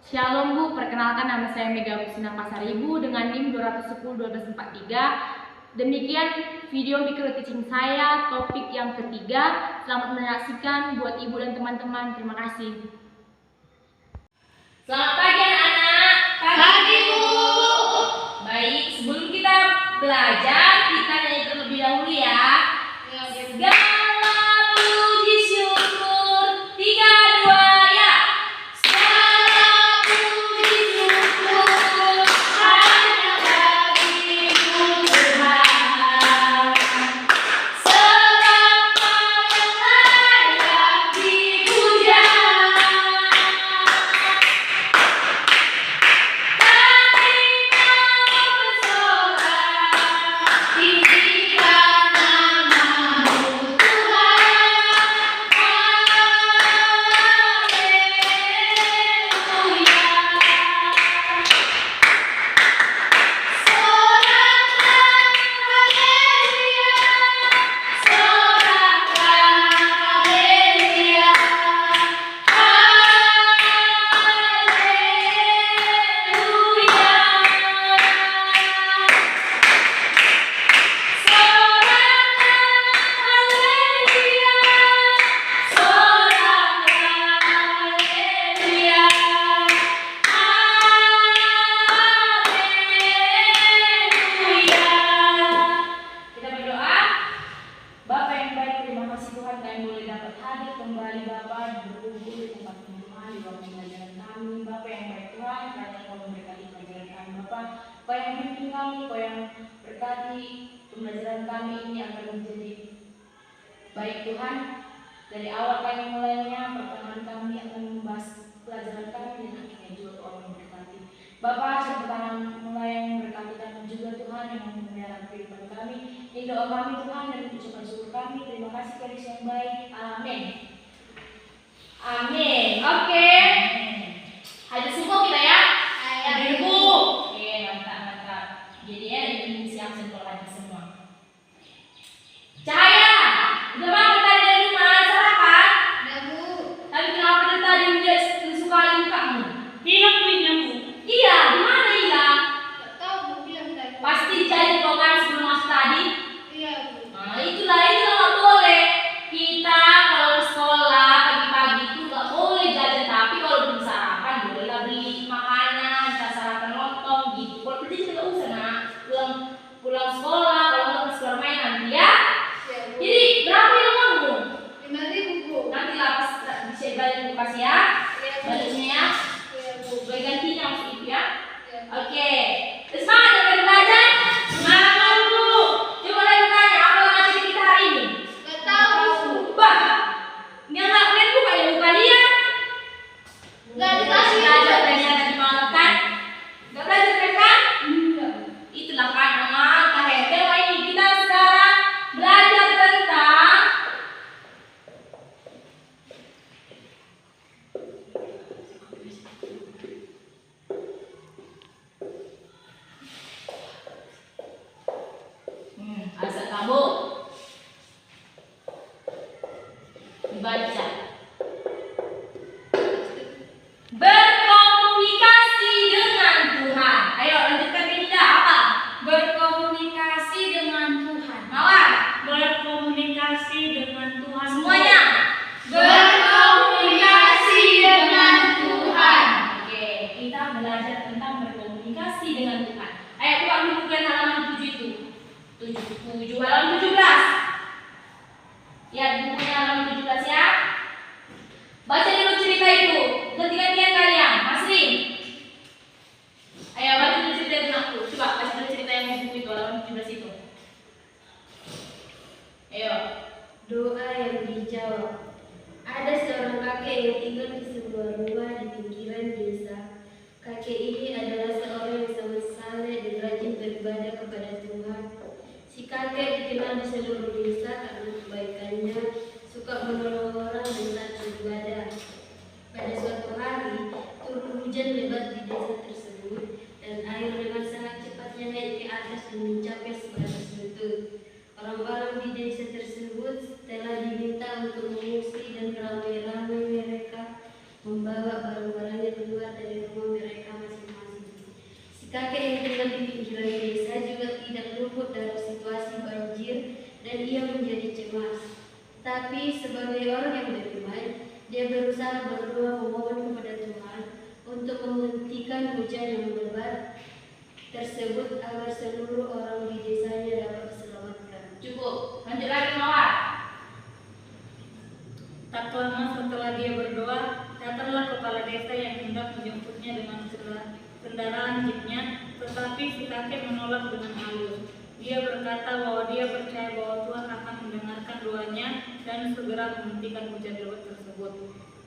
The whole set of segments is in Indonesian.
Shalom Bu, perkenalkan nama saya Mega Agustina Pasaribu dengan NIM 210-1243. Demikian video micro teaching saya, topik yang ketiga. Selamat menyaksikan buat Ibu dan teman-teman. Terima kasih. Selamat pagi anak-anak. Pagi Bu. Baik, sebelum kita belajar, kita nyanyi terlebih dahulu ya. Segala puji syukur, 3, 2, ya. Segala puji syukur hanya bagi-Mu Tuhan. Sebab Kau yang layak dipuja. Kau yang bimbing kami, Kau yang berkati pembelajaran kami ini akan menjadi baik Tuhan. Dari awal kami mulainya, pertengahan kami akan membahas pelajaran kami dan akhirnya juga Kau memberkati. Bapa, pertengahan mulai yang memberkati kami juga Tuhan yang memelihara kehidupan kami. Ini doa kami Tuhan dan ucapan syukur kami. Terima kasih Kristus yang baik. Amin. Amin. Oke. Ada semua kita ya. Ada ibu. Oke, mantap. Jadi ya ini siap simpel aja semua. Cahaya, udah bangun tadi dari rumah sarapan? Udah Bu. Tapi kenapa dari tadi udah suka kamu? Hilang punya Bu. Iya, di mana hilang? Gak tahu Bu bilang tadi. Pasti jadi kau kan sebelum masuk tadi. Iya Bu. Nah, itulah nggak boleh. Kita kalau ke sekolah pagi-pagi itu nggak boleh jajan, tapi kalau belum sarapan bolehlah beli makanan, kita sarapan lontong gitu. Kalau pergi juga nggak usah nak. Pulang sekolah, kalau nggak ke sekolah main nanti ya. Siap Bu. Jadi berapa yang kamu? 5.000 Bu. Nanti lah pas bisa balik Bu kasih ya. Iya Bu. Baliknya ya. Iya Bu. Boleh gantinya maksud itu ya. Iya Bu. Oke. Semangat ya belajar. Semangat Bu. Coba lagi tanya apa materi kita hari ini? Gak tahu Bu. Bah, dia nggak kalian buka ya buka dia. Gak dikasih Belajar ternyata di malam kan? Nggak belajar kan? Enggak. Itulah kan anak kahedel ini kita sekarang belajar tentang asal kamu dibaca. Berkomunikasi dengan Tuhan. Ayo lanjutkan Dinda apa? Berkomunikasi dengan Tuhan. Mawar. Berkomunikasi dengan Tuhan. Semuanya. Berkomunikasi dengan Tuhan. Oke, kita belajar tentang berkomunikasi dengan Tuhan. Ayo buka buku kalian halaman 7 itu. 7 halaman 17. Lihat bukunya halaman 17 ya. Baca dulu cerita itu. Ganti-gantian kalian. Masri. Ayo baca dulu cerita itu aku. Coba baca dulu cerita yang di buku itu halaman 17 itu. Ayo. Doa yang dijawab. Ada seorang kakek yang tinggal di sebuah rumah di pinggiran desa. Kakek ini adalah seorang yang sangat saleh dan rajin beribadah kepada Tuhan. Si kakek dikenal di seluruh desa karena kebaikannya, suka menolong orang dan taat beribadah. Pada suatu hari, turun hujan lebat di desa tersebut dan air dengan sangat cepatnya naik ke atas dan mencapai sebatas lutut. Orang-orang di desa tersebut telah diminta untuk mengungsi dan ramai-ramai mereka membawa membawa barang-barangnya keluar dari rumah mereka masing-masing. Si kakek yang tinggal di pinggiran desa juga tidak luput dari situasi banjir dan ia menjadi cemas. Tapi sebagai orang yang beriman, dia berusaha berdoa memohon kepada Tuhan untuk menghentikan hujan yang lebat tersebut agar seluruh orang di desanya dapat diselamatkan. Cukup. Lanjut lagi Mawar. Tak lama setelah dia berdoa, datanglah kepala desa yang hendak menjemputnya dengan kendaraan jeepnya, tetapi si kakek menolak dengan halus. Dia berkata bahwa dia percaya bahwa Tuhan akan mendengarkan doanya dan segera menghentikan hujan lebat tersebut.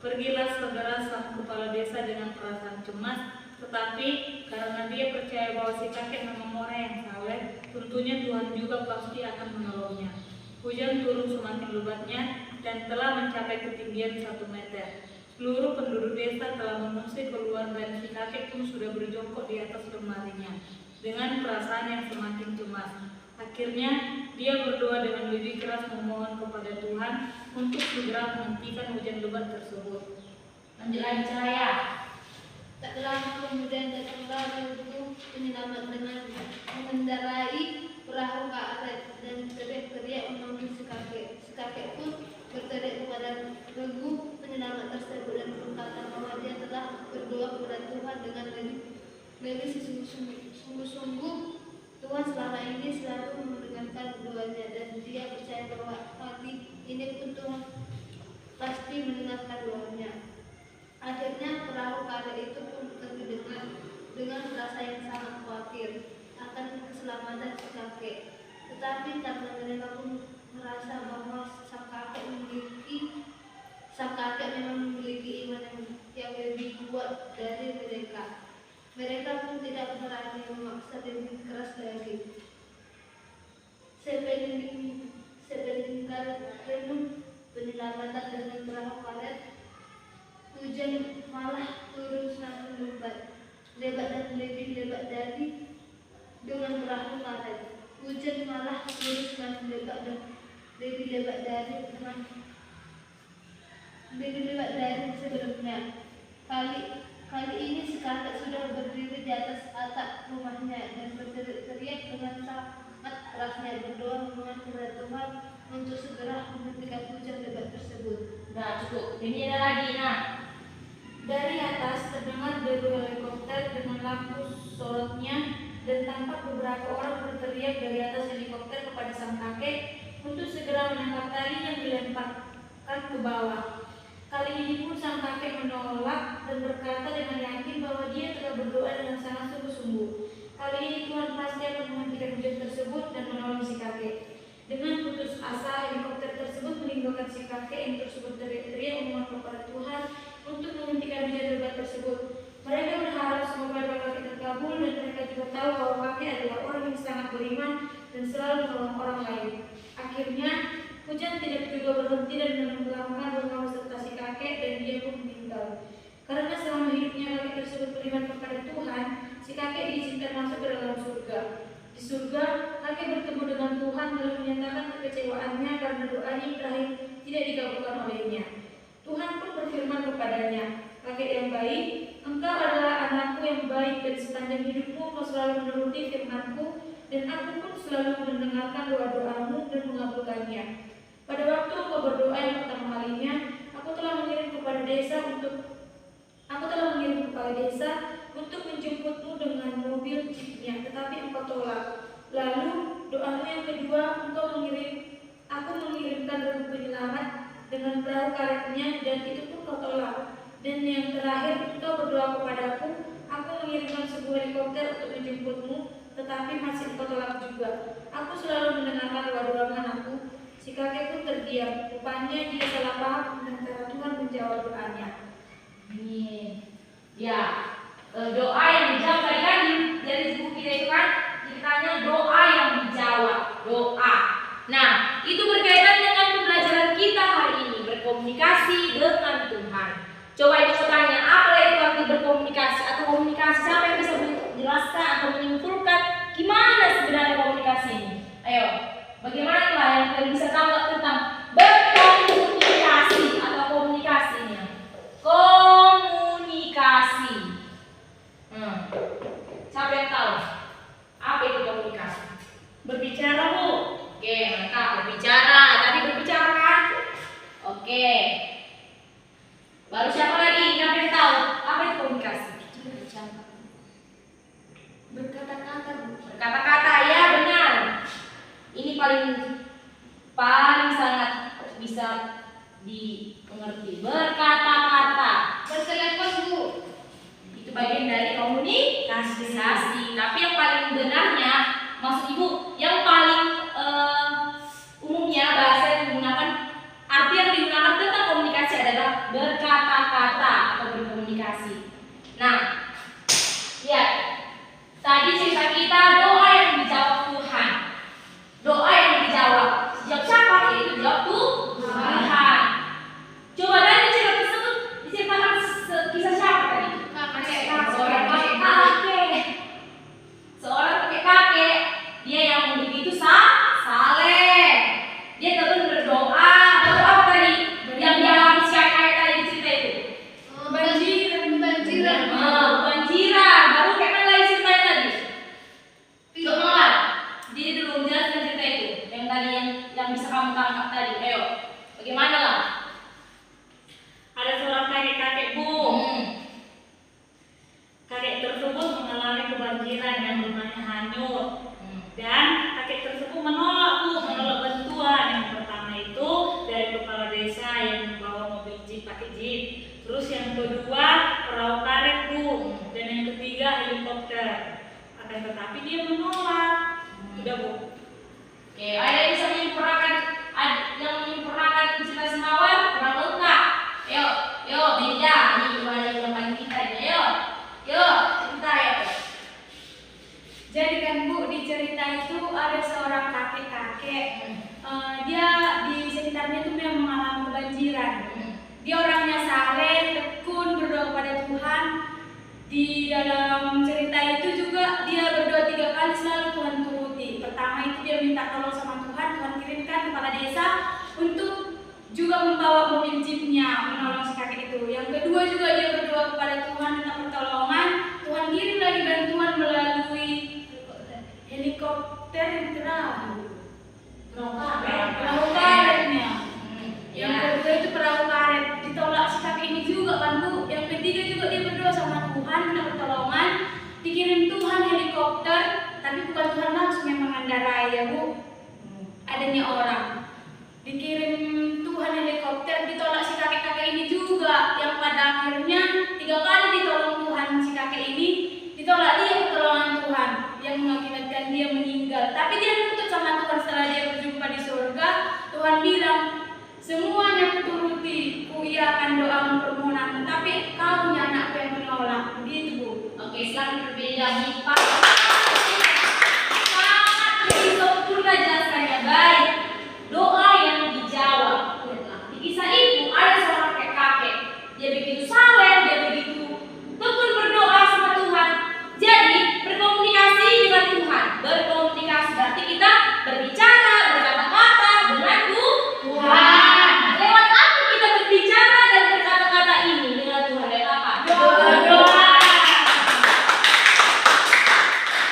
Pergilah segera sang kepala desa dengan perasaan cemas, tetapi karena dia percaya bahwa si kakek memang orang yang saleh, tentunya Tuhan juga pasti akan menolongnya. Hujan turun semakin lebatnya dan telah mencapai ketinggian 1 meter. Seluruh penduduk desa telah mengungsi keluar dan si kakek pun sudah berjongkok di atas lemarinya dengan perasaan yang semakin cemas. Akhirnya dia berdoa dengan lebih keras memohon kepada Tuhan untuk segera menghentikan hujan lebat tersebut. Lanjut lagi Cahaya. Tak lama kemudian datanglah Tuhan penyelamat dengan mengendarai perahu karet dan teriak-teriak memanggil si kakek. Si kakek pun berteriak kepada regu penyelamat tersebut dan berkata bahwa dia telah berdoa kepada Tuhan dengan lebih sungguh-sungguh. Tuhan selama ini selalu mendengarkan doanya dan dia percaya bahwa kali ini pun Tuhan pasti mendengarkan doanya. Akhirnya perahu karet itu pun pergi dengan rasa yang sangat khawatir akan keselamatan si kakek. Tetapi karena mereka pun merasa bahwa sang kakek memang memiliki iman yang lebih kuat dari mereka. Mereka pun tidak berani memaksa lebih keras lagi. Sepeninggal renung penyelamatan dengan perahu karet, hujan malah turun semakin lebat dan lebih lebat dari dengan perahu karet. Hujan malah turun semakin lebat dan lebih lebat dari sebelumnya. Kali ini si kakek sudah berdiri di atas atap rumahnya dan berteriak dengan sangat kerasnya berdoa memohon kepada Tuhan untuk segera menghentikan hujan lebat tersebut. Udah cukup. Ini ada lagi nah. Dari atas terdengar deru helikopter dengan lampu sorotnya dan tampak beberapa orang berteriak dari atas helikopter kepada sang kakek untuk segera menangkap tali yang dilemparkan ke bawah. Kali ini pun sang kakek menolak dan berkata dengan yakin bahwa dia telah berdoa dengan sangat sungguh-sungguh. Kali ini Tuhan pasti akan menghentikan hujan tersebut dan menolong si kakek. Dengan putus asa, helikopter tersebut meninggalkan si kakek yang terus berteriak memohon kepada Tuhan untuk menghentikan hujan lebat tersebut. Mereka berharap semoga doa kakek terkabul dan mereka juga tahu bahwa kakek adalah orang yang sangat beriman dan selalu menolong orang lain. Akhirnya, hujan tidak juga berhenti dan menenggelamkan rumah beserta si kakek dan dia pun meninggal. Karena selama hidupnya kakek tersebut beriman kepada Tuhan, si kakek diizinkan masuk ke dalam surga. Di surga, kakek bertemu dengan Tuhan lalu menyatakan kekecewaannya karena doanya yang terakhir tidak dikabulkan olehnya. Tuhan pun berfirman kepadanya, "Kakek yang baik, engkau adalah anakku yang baik dan sepanjang hidupmu kau selalu menuruti firman-Ku dan aku pun selalu mendengarkan doa-doamu dan mengabulkannya. Pada waktu engkau berdoa yang pertama kalinya, aku telah mengirim kepala desa untuk menjemputmu dengan mobil jeepnya, tetapi engkau tolak. Lalu doamu yang kedua, aku mengirimkan regu penyelamat dengan perahu karetnya dan itu pun kau tolak. Dan yang terakhir, engkau berdoa kepadaku, aku mengirimkan sebuah helikopter untuk menjemputmu, tetapi masih engkau tolak juga. Aku selalu mendengarkan doa-doamu anakku." Si kakek pun terdiam. Rupanya dia salah paham tentang cara Tuhan menjawab doanya. Ini ya doa yang dijawab tadi kan dari buku kita itu kan ceritanya doa yang dijawab, doa. Nah, itu berkaitan dengan pembelajaran kita hari ini, berkomunikasi dengan Tuhan. Coba ibu tanya, apa itu arti berkomunikasi atau komunikasi? Siapa yang bisa menjelaskan atau menyimpulkan gimana sebenarnya komunikasi ini? Ayo, bagaimana yang bisa tahu tentang berkomunikasi atau komunikasinya? Komunikasi. komunikasi. Tapi yang paling benarnya, maksud ibu, yang paling umumnya bahasa yang digunakan, arti yang digunakan tentang komunikasi adalah berkata-kata atau berkomunikasi. Nah, lihat, tadi cerita kita doa yang dijawab Tuhan. Doa yang dijawab. Jawab siapa? Yaitu jawab Tuhan. Coba tadi cerita tersebut diceritakan kisah siapa tadi? Seorang kakek. Seorang kakek. Dia yang begitu saleh. Dia terus berdoa. Berdoa apa tadi? Yang dialami si kakek tadi di cerita itu. Banjiran. Baru kayak mana lagi ceritanya tadi? Coba. Jadi dulu jelaskan cerita itu. Yang tadi yang bisa kamu tangkap tadi. Ayo. Bagaimana lah? Ada seorang kakek-kakek, Bu. Kakek tersebut mengalami kebanjiran yang rumahnya hanyut. Dan kakek tersebut menolak bantuan. Yang pertama itu dari kepala desa yang membawa mobil jeep, pakai jeep. Terus yang kedua perahu karet, Bu. Dan yang ketiga helikopter. Akan tetapi dia menolak. Udah, Bu. Oke, ada yang bisa menyempurnakan cerita Semawan? Kurang lengkap. Yo, beda. Ini gimana yang paling kita ini? Yo, cerita ya. Jadi kan Bu, di cerita itu ada seorang kakek-kakek. Dia di sekitarnya itu memang mengalami kebanjiran. Dia orangnya saleh, tekun, berdoa pada Tuhan. Di dalam cerita itu juga dia berdoa 3 kali, selalu Tuhan turuti. Pertama itu dia minta tolong sama Tuhan, Tuhan kirimkan kepala desa untuk juga membawa mobil jeepnya menolong si kakek itu. Yang kedua juga dia berdoa kepada Tuhan minta pertolongan, Tuhan kirim lagi bantuan melalui helikopter yang perahu karetnya. Yang kedua itu perahu karet, ditolak si kakek ini juga kan Bu. Yang ketiga juga dia berdoa sama Tuhan minta pertolongan, dikirim Tuhan helikopter, tapi bukan Tuhan langsung yang mengendarai ya Bu, adanya orang. Dikirim Tuhan helikopter, ditolak si kakek-kakek ini juga, yang pada akhirnya 3 kali ditolong Tuhan si kakek ini, ditolak dia pertolongan Tuhan yang mengakibatkan dia meninggal. Tapi dia nuntut sama Tuhan setelah dia berjumpa di surga. Tuhan bilang, semuanya kuturuti, kuiakan doamu permohonanmu, tapi kau anakku yang menolak. Begitu Bu. Oke, sekarang berbeda nih Pak. Sangat sempurna jelaskannya, baik. Doa yang dijawab. Di kisah itu ada seorang kakek. Dia begitu saleh, dia begitu tekun berdoa sama Tuhan. Jadi berkomunikasi dengan Tuhan. Berkomunikasi berarti kita berbicara, berkata-kata dengan Tuhan. Lewat apa kita berbicara dan berkata-kata ini dengan Tuhan? Lewat apa? Doa.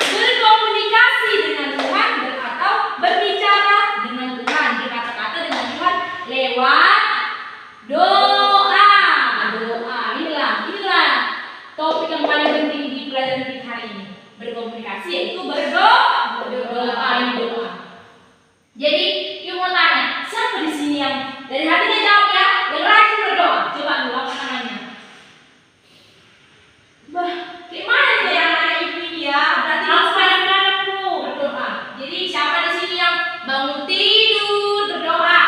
Berkomunikasi dengan Tuhan atau berbicara dengan Tuhan, berkata-kata dengan Tuhan lewat doa. Inilah topik yang paling penting di pelajaran kita hari ini. Berkomunikasi yaitu berdoa. Jadi, yuk mau tanya, siapa di sini yang dari hatinya jawab ya, yang rajin berdoa? Coba dulu apa namanya? Gimana nih yang anak ibu ini ya? Berarti harus banyak-banyak Bu berdoa. Jadi siapa di sini yang bangun tidur berdoa?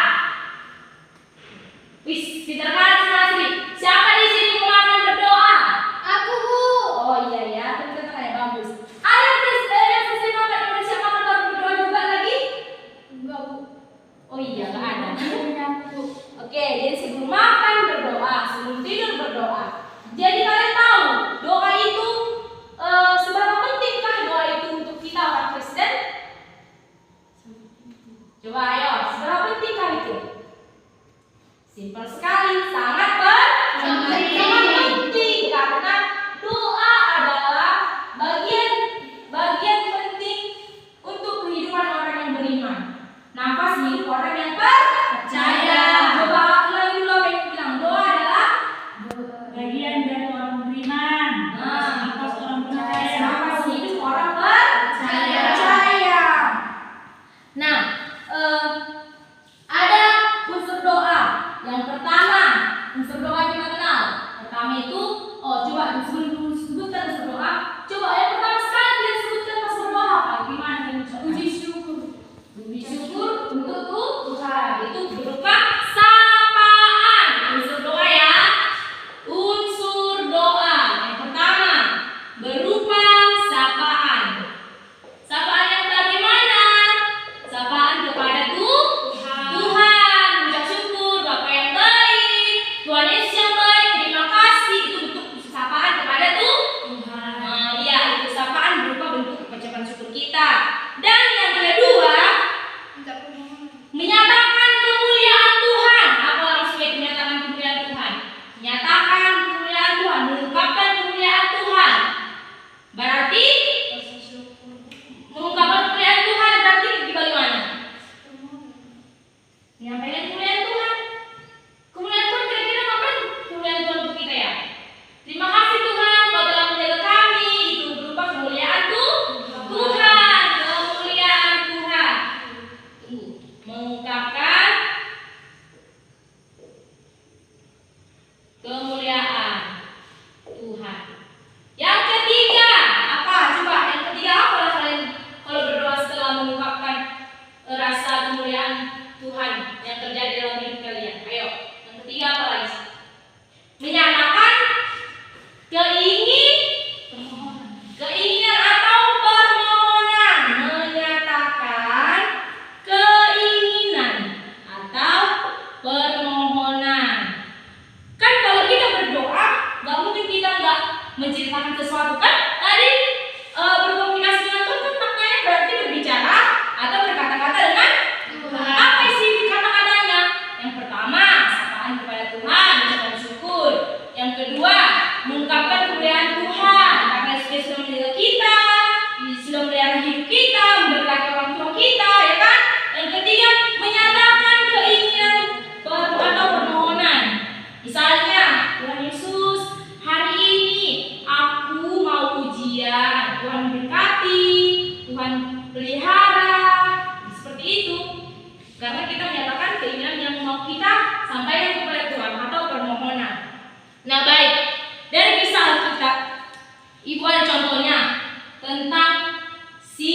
Wis, pintar kali sih. Siapa di sini mau makan berdoa? Aku Bu. Oh iya ya, pintar ya, bagus. Ada yang selesai makan yang udah siap makan baru berdoa juga lagi? Enggak Bu. Oh iya, nggak ada. Oke, jadi sebelum makan berdoa, sebelum tidur berdoa. Jadi kalian tahu doa itu seberapa pentingkah doa itu untuk kita orang Kristen? Coba ayo, seberapa pentingkah itu? Simpel sekali, sangat penting karena doa adalah bagian penting untuk kehidupan orang yang beriman. Nafas hidup orang yang percaya. Coba ulangi dulu apa yang bilang. Doa adalah Bagian dari orang beriman. Nafas orang percaya. nafas hidup orang percaya. Nah, ada unsur doa. Yang pertama, unsur doa kita kenal. Pertama itu, coba sebelum sebutkan unsur doa, coba yang pertama menceritakan sesuatu kan? Tadi berkomunikasi dengan Tuhan kan maknanya berarti berbicara atau berkata-kata dengan Tuhan. Apa isi kata-katanya? Yang pertama, sapaan kepada Tuhan, ucapan syukur. Yang kedua, mengungkapkan kemuliaan Tuhan karena Dia sudah menjaga kita, sudah memelihara hidup kita, memberkati orang tua kita, ya kan? Yang ketiga, menyatakan keinginan atau permohonan. Misalnya, Tuhan Yesus, hari ini aku mau ujian, Tuhan berkati, Tuhan pelihara, seperti itu. Karena kita menyatakan keinginan yang mau kita sampaikan kepada Tuhan atau permohonan. Nah baik, dari kisah Alkitab, Ibu ada contohnya tentang si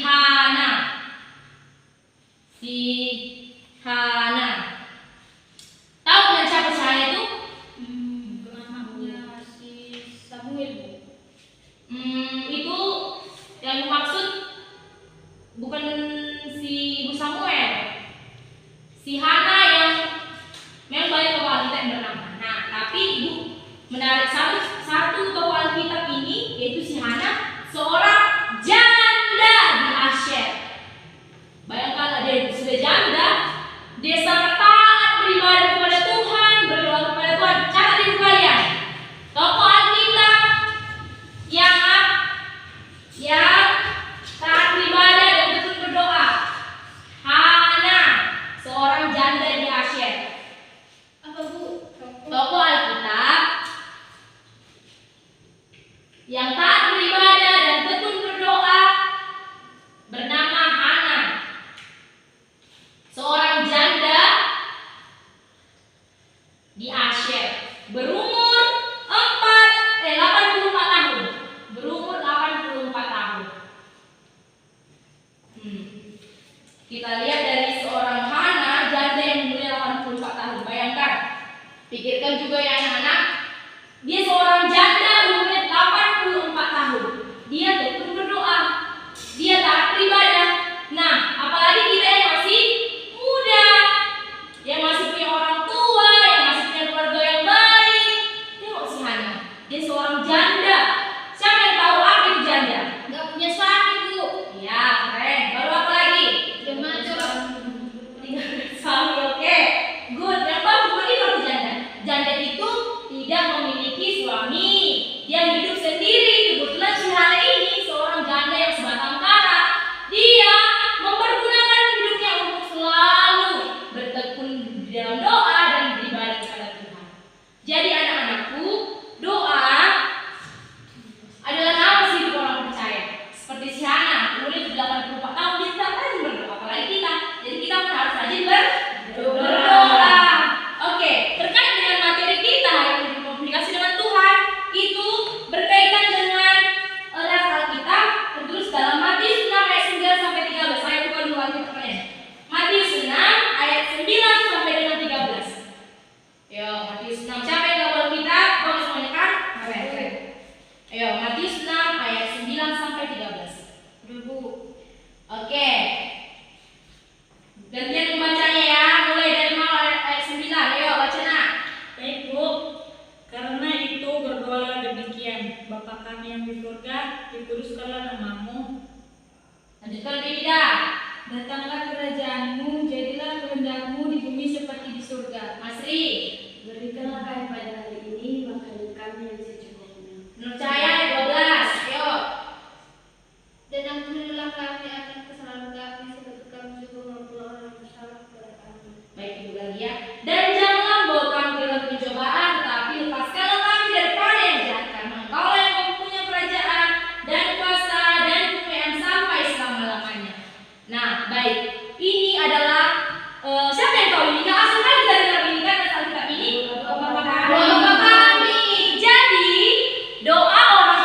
Hana. Tahu kan siapa si Hana itu? Anaknya si Samuel. Itu yang dimaksud bukan si Ibu Samuel. Si Hana yang memang banyak tokoh Alkitab yang bernama. Nah, tapi Ibu menarik satu tokoh Alkitab ini, yaitu si Hana, seorang janda di Asher. Bayangkan dia sudah janda, dia sangat taat beribadah kepada Tuhan, berdoa kepada Tuhan. Catat di buku kalian, tokoh Alkitab yang taat beribadah dan betul berdoa. Hana, seorang janda di Asher. Apa Bu? Tokoh Alkitab yang taat beribadah dan tekun berdoa bernama Hana, seorang janda di Asher, berumur 84 tahun. Berumur 84 tahun. Kita lihat dari seorang Hana, janda yang umurnya 84 tahun. Bayangkan, pikirkan juga ya anak-anak. Dia seorang janda umurnya 84 tahun. Dia tekun berdoa. Dia taat beribadah. Nah, apalagi kita yang masih muda, yang masih punya orang tua, yang masih punya keluarga yang baik. Tengok si Hana, dia seorang janda. Siapa yang tahu apa itu janda? Gak punya suami Bu. Ya, keren. Baru apa lagi? Suami, oke. Good. Yang bagus lagi kalau janda. Janda itu tidak memiliki suami. Dia hidup sendiri. Kebetulan si Hana ini seorang janda yang sebatang kara. Dia mempergunakan hidupnya untuk selalu bertekun di dalam doa dan beribadah kepada Tuhan. Jadi anak-anakku, doa adalah nama hidup orang percaya. Seperti si Hana, umurnya 84 tahun, dia tetap rajin berdoa. Apalagi kita. Jadi kita pun harus rajin berdoa. Oke, terkait dengan materi kita yang berkomunikasi dengan Tuhan, itu berkaitan dengan les Alkitab tertulis dalam Matius 6 ayat 9 sampai 13. Saya buka dulu Alkitabnya. Matius 6 ayat 9 sampai dengan 13. Yo, Matius 6. Siapa yang tahu Alkitab? Bagus semuanya kan? Oke. Ayo, Matius 6 ayat 9 sampai 13. Udah Bu. Oke. Gantian membacanya ya, mulai dari ayat 9. Ayo baca nak. Baik Bu, karena itu berdoalah demikian, Bapa kami yang di surga, dikuduskanlah namamu. Lanjutkan Bida. Datanglah kerajaanmu, jadilah kehendakmu di bumi seperti di surga. Masri. Berikanlah kami pada hari ini makanan kami yang secukupnya. Nur Cahaya ayat 12. Ayo. Dan ampunilah kami akan kesalahan kami seperti kami juga mengampuni orang yang bersalah kepada kami. Baik Ibu lagi ya. Dan janganlah membawa kami ke dalam pencobaan, tetapi lepaskanlah kami daripada yang jahat, karena Engkau yang mempunyai kerajaan dan kuasa dan kemuliaan sampai selama-lamanya. Nah, baik. Ini adalah siapa yang tahu ini? Nggak asal kali kita dengar ini kan Alkitab ini. Doa kami. Jadi doa orang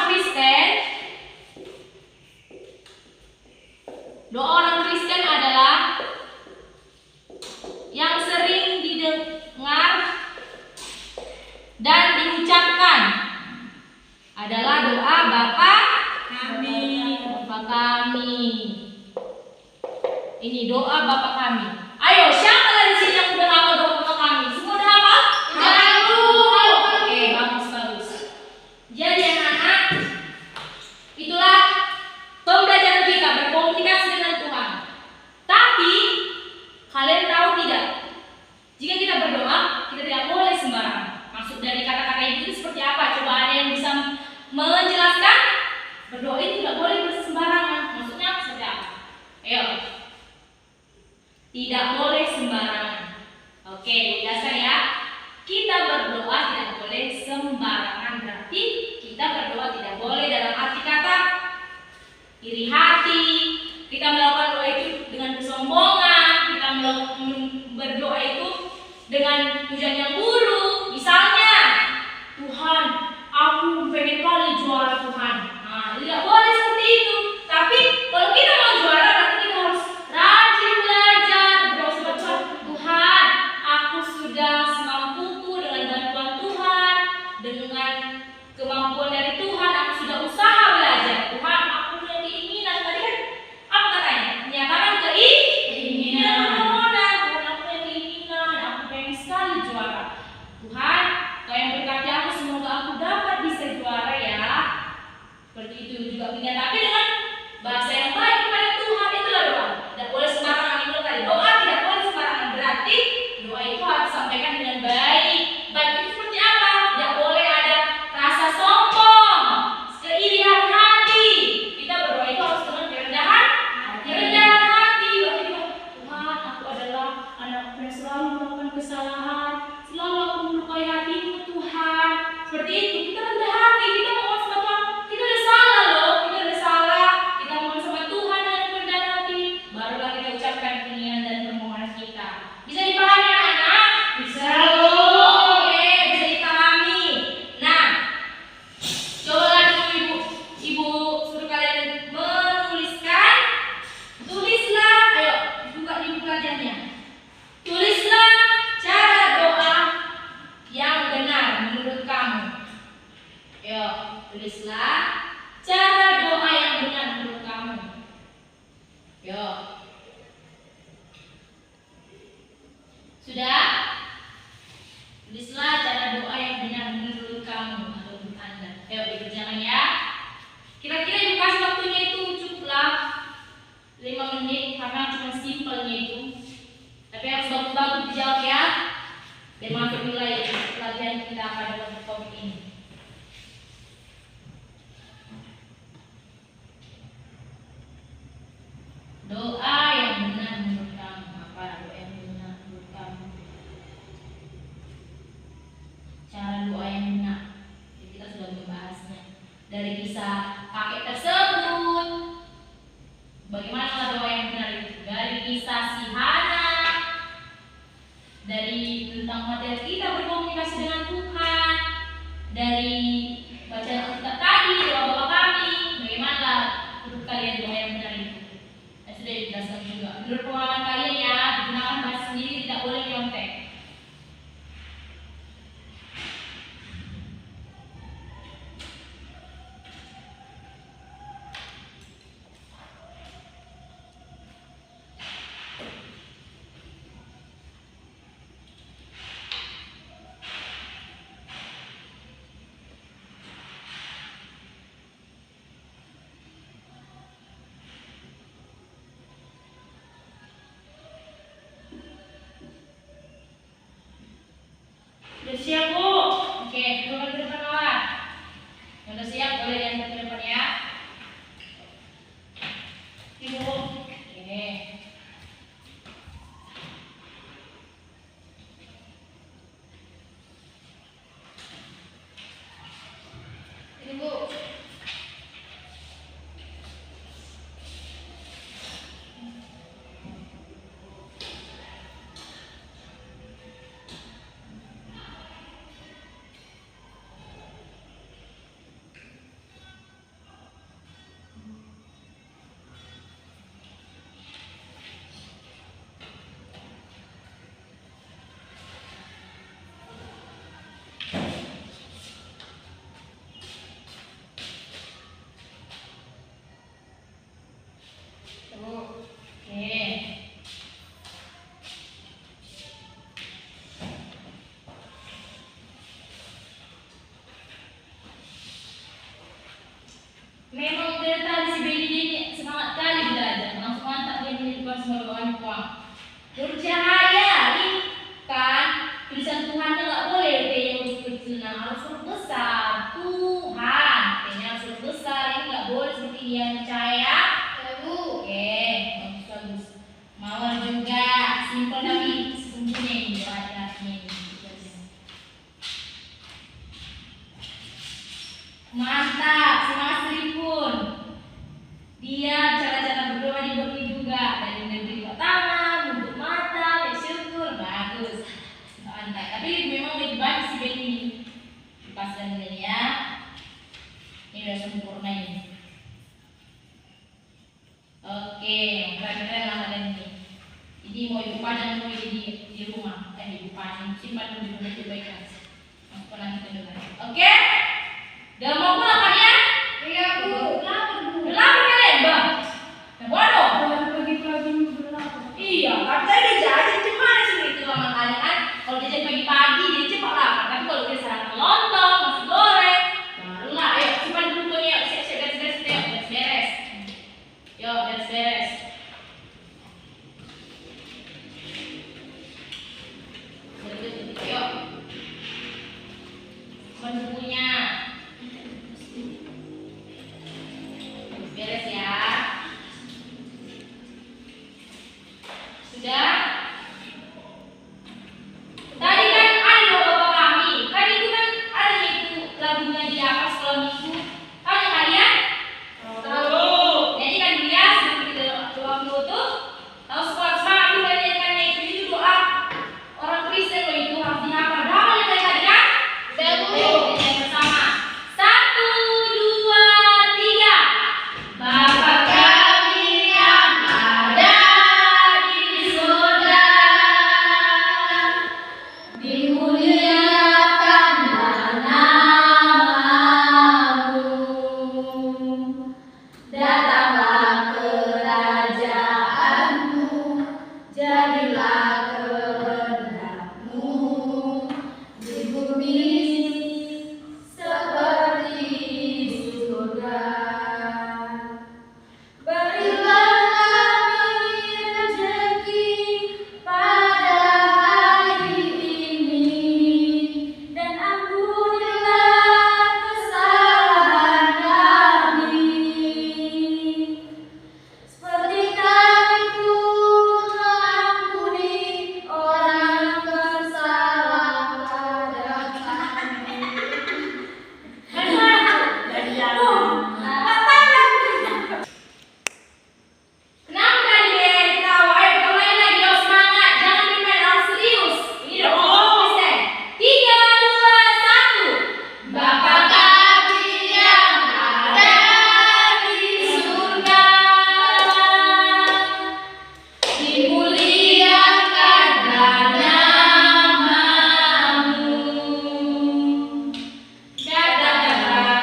Kristen, adalah yang sering didengar dan diucapkan adalah doa Bapa Kami. Bapa kami. Ini doa Bapa kami. Ayo, siapa lagi di sini yang udah hafal doa Bapa kami? Semua udah hafal? Oke, bagus. tujuan yang buruk. Misalnya, Tuhan, aku pengen kali juara Tuhan. Nah, tidak boleh seperti itu. Tapi kalau kita mau juara, berarti kita harus rajin belajar, berdoa sama Tuhan. Tuhan, aku sudah semampuku dengan bantuan Tuhan, dengan kemampuan dari Tuhan, aku sudah usaha belajar. Tuhan, aku punya keinginan. Tadi kan apa katanya? Nyatakan keinginan. Permohonan. Tuhan, aku punya keinginan. Aku pengen sekali juara. Tuhan, Kau yang berkati aku, semoga aku dapat bisa juara ya. Seperti itu juga punya, tapi dengan bahasa yang baik kepada Tuhan. Itulah doa. Tidak boleh sembarangan. Itu tadi doa tidak boleh sembarangan. Berarti doa itu harus disampaikan dengan baik. Baik itu seperti apa? Tidak boleh ada rasa sombong, keirian hati. Kita berdoa itu harus dengan kerendahan hati. Tuhan, aku adalah anakmu yang selalu melakukan kesalahan, selalu aku melukai hatimu Tuhan. Seperti itu, kita rendah hati, kita mohon sama Tuhan. Kita udah salah loh, kita udah salah. Kita mohon sama Tuhan dengan rendah hati. Barulah kita ucapkan keinginan dan permohonan kita. Bisa dipahami anak-anak? Bisa loh. Oke, bisa dipahami. Nah, cobalah dulu ibu suruh kalian menuliskan. Tulislah, ayo buka di buku pelajarannya. Tulislah cara doa yang benar menurut kamu. Ayo, tulislah cara doa yang benar menurut kamu. Ayo. Sudah? Tulislah cara doa yang benar menurut kamu atau menurut Anda. Ayo dikerjakan ya. Kira-kira ibu kasih waktunya itu cukuplah 5 menit karena cuma simpelnya itu. Tapi harus bagus-bagus dijawab ya. Dan masuk nilai pelajaran kita pada topik ini. Doa yang benar menurut kamu. Apa doa yang benar menurut kamu? Cara doa yang benar. Jadi kita sudah membahasnya dari kisah kakek tersebut. Bagaimana doa yang benar itu? Dari kisah si Hana, dari tentang materi kita berkomunikasi dengan Tuhan, dari bacaan Alkitab tadi, doa Bapa kami. Bagaimana menurut kalian doa yang benar itu? Sudah dijelaskan juga. Menurut pengalaman kalian ya, digunakan bahasa sendiri, tidak boleh nyontek. Sudah siap Bu? Oke, duduk ke depan kawan. Yang sudah siap boleh diantar ke depan ya. Ini Bu. Oke. Ini Bu. Memang dari tadi si Benny ini semangat kali belajar, langsung mantap dia menghidupkan semua doanya Tuhan. Bercahaya, ini kan tulisan Tuhannya nggak boleh T-nya huruf kecil, nah harus huruf besar. Tuhan, T-nya harus huruf besar, ini nggak boleh seperti ini yang percaya. Bu. Oke, bagus. Mawar juga, simpel tapi sesungguhnya ini hati-hatinya ini. Mantap, semangat Seripun. Dia cara-cara berdoa dibagi juga dari negeri pertama, untuk mata, bersyukur, bagus. Mantap. Tapi Tapi memang lebih baik sih ini. Lepaskan dulu ya. Ini udah sempurna ini. Oke, keren-keren lah kalian ini. Jadi mau ibu pajang mau di rumah, ibu pajang simpan dulu di rumah baik-baik. Masukkan lagi ke dalam. Oke? Udah mau pulang kalian? Iya, Bu. Udah lapar kalian, Bang? Nah, bodoh. Pagi-pagi berapa? Iya, katanya udah jadi gimana sih itu sama kalian kan? Kalau dia jadi pagi-pagi dia cepat lapar, tapi kalau dia sarapan lontong, nasi goreng, barulah ayo simpan dulu tuh ya, siap-siap beres-beres, yuk beres-beres. Yuk, simpan bukunya, beres ya. Sudah? Tadi kan ada bapak kami, kan itu kan ada itu lagunya di atas kolam itu. Tahu ya kalian? Tahu. Jadi kan dia seperti doa penutup. Tahu semangat dulu kan nyanyikannya itu doa orang Kristen loh itu harus dihafal. Dah kalian dari tadi kan? Udah, Bu. Ayo kita nyanyi bersama. 1, 2, 3. Bapa kami yang ada di surga, dimuliakanlah namamu, datanglah kerajaanmu, jadilah kehendakmu di bumi seperti di surga. Berilah kami rezeki pada hari ini, dan ampunilah kesalahan kami, seperti kami pun mengampuni orang yang bersalah pada kami. Kenapa kalian ketawa? Ayo kita main lagi, yuk semangat. Jangan main hal serius. Ini udah konsisten. 3, 2, 1. Bapa kami yang ada di surga, dimuliakanlah namamu, datanglah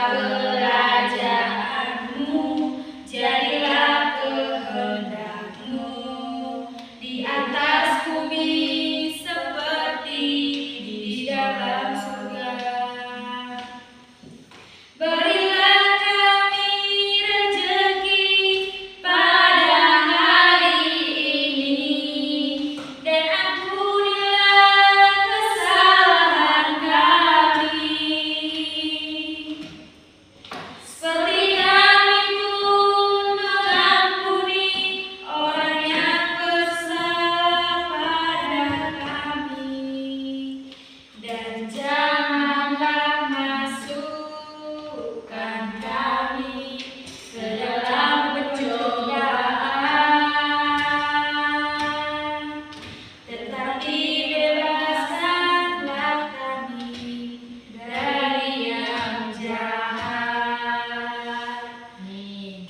kerajaanmu, jadilah kehendakmu di atas bumi seperti di dalam surga. Berilah kami rezeki pada hari ini, dan ampunilah kesalahan kami, seperti kami pun mengampuni orang yang bersalah pada kami, dan janganlah masukkan kami ke dalam pencobaan, tetapi bebaskanlah kami dari yang jahat. Nih.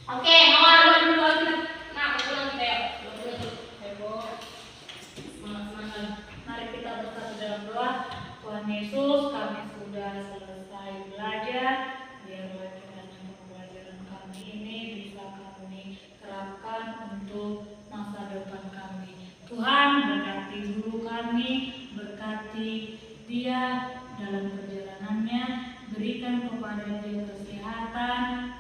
Oke, mau dulu kita. Nah, pulang kita ya. Heboh. Semangat-semangat. Mari kita bersatu dalam doa. Tuhan Yesus, kami sudah selesai belajar. Biarlah kiranya pembelajaran kami ini bisa kami terapkan untuk masa depan kami. Tuhan, berkati guru kami, berkati dia dalam perjalanannya, berikan kepada dia kesehatan,